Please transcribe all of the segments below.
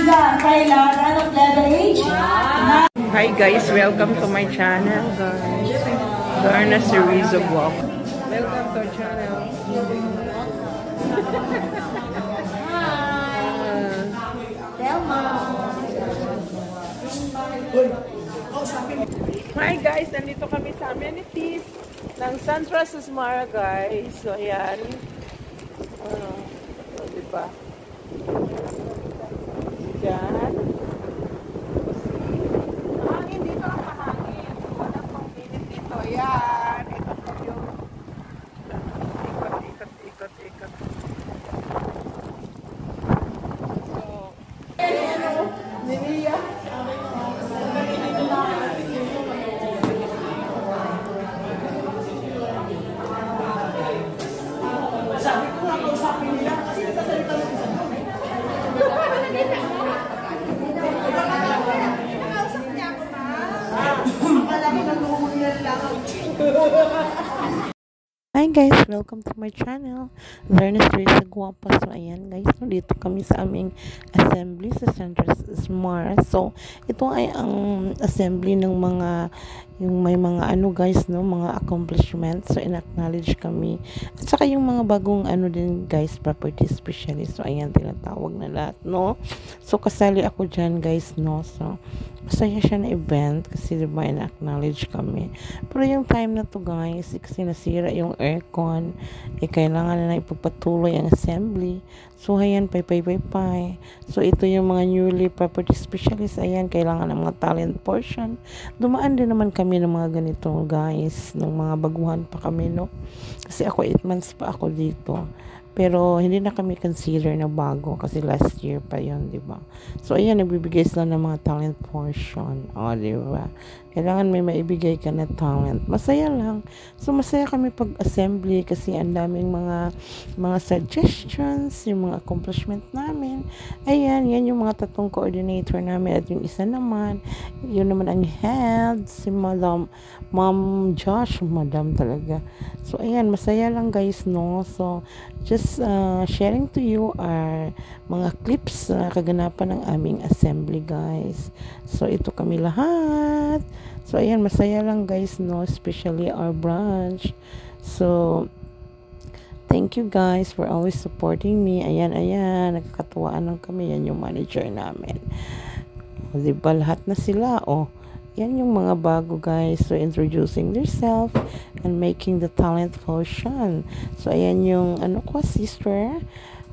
Hi guys, welcome to my channel guys. Darna Cerezo Vlog. Welcome to our channel. Hi guys, nandito kami sa amenities ng Sandra Susmara guys. So ayan. Diba? Diyan. Mahangin dito ang mahangin. Walang pang-minit dito. Ayan. Ito po yung ikot. So, Niniya. Sabi ko nga kausapin nila kasi nagsasalita mo isa. Nakausap niya ako na. Akala ko nag-uunyan lang. Hi guys, welcome to my channel. Darna Cerezo Guapa. So ayan guys, dito kami sa aming assembly sa Sandra Susmara. So ito ay ang assembly ng mga yung may mga ano guys, no, mga accomplishments. So in-acknowledge kami. At saka yung mga bagong ano din guys, property specialist. So ayan, tinatawag na lahat, no. So kasali ako dyan guys, no. So masaya siya na event kasi diba in-acknowledge kami. Pero yung time na to guys, kasi nasira yung aircon, kailangan na ipagpatuloy ang assembly. So ayan, pay. So ito yung mga newly property specialist. Ayan, kailangan ng mga talent portion. Dumaan din naman kami ng mga ganito guys, ng mga baguhan pa kami, no. Kasi ako 8 months pa ako dito. Pero hindi na kami consider na bago kasi last year pa yon, di ba? So ayan, nagbibigay sila ng mga talent portion. O, di ba? Kailangan may maibigay ka na talent. Masaya lang. So masaya kami pag-assembly kasi ang daming mga suggestions, yung mga accomplishment namin. Ayan, yan yung mga tatlong coordinator namin at yung isa naman, yun naman ang head, si Ma'am Josh, Madam talaga. So ayan, masaya lang guys, no? So just sharing to you our mga clips na kaganapan ng aming assembly guys. So ito kami lahat. So ayan, masaya lang guys, no, especially our branch. So thank you guys for always supporting me. Ayan, nagkakatuwaan lang kami. Yan yung manager namin. O, diba, lahat na sila, oh. Yan yung mga bago guys. So introducing themselves and making the talent portion. So ayan yung ano ko, sister.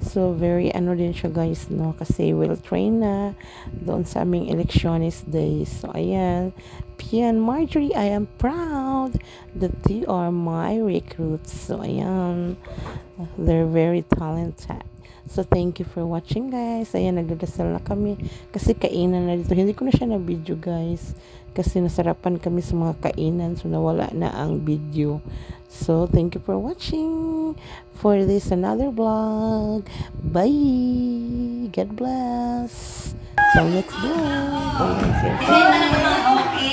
So very ano din siya guys, no, kasi well trained na doon sa aming electionist days. So ayan, Pian Marjorie, I am proud that you are my recruits. So ayan, they're very talented. So thank you for watching guys. Ayan, nagdadasal na kami kasi kainan na dito. Hindi ko na siya na video guys kasi nasarapan kami sa mga kainan, so nawala na ang video. So thank you for watching for this another vlog. Bye, God bless. So next vlog.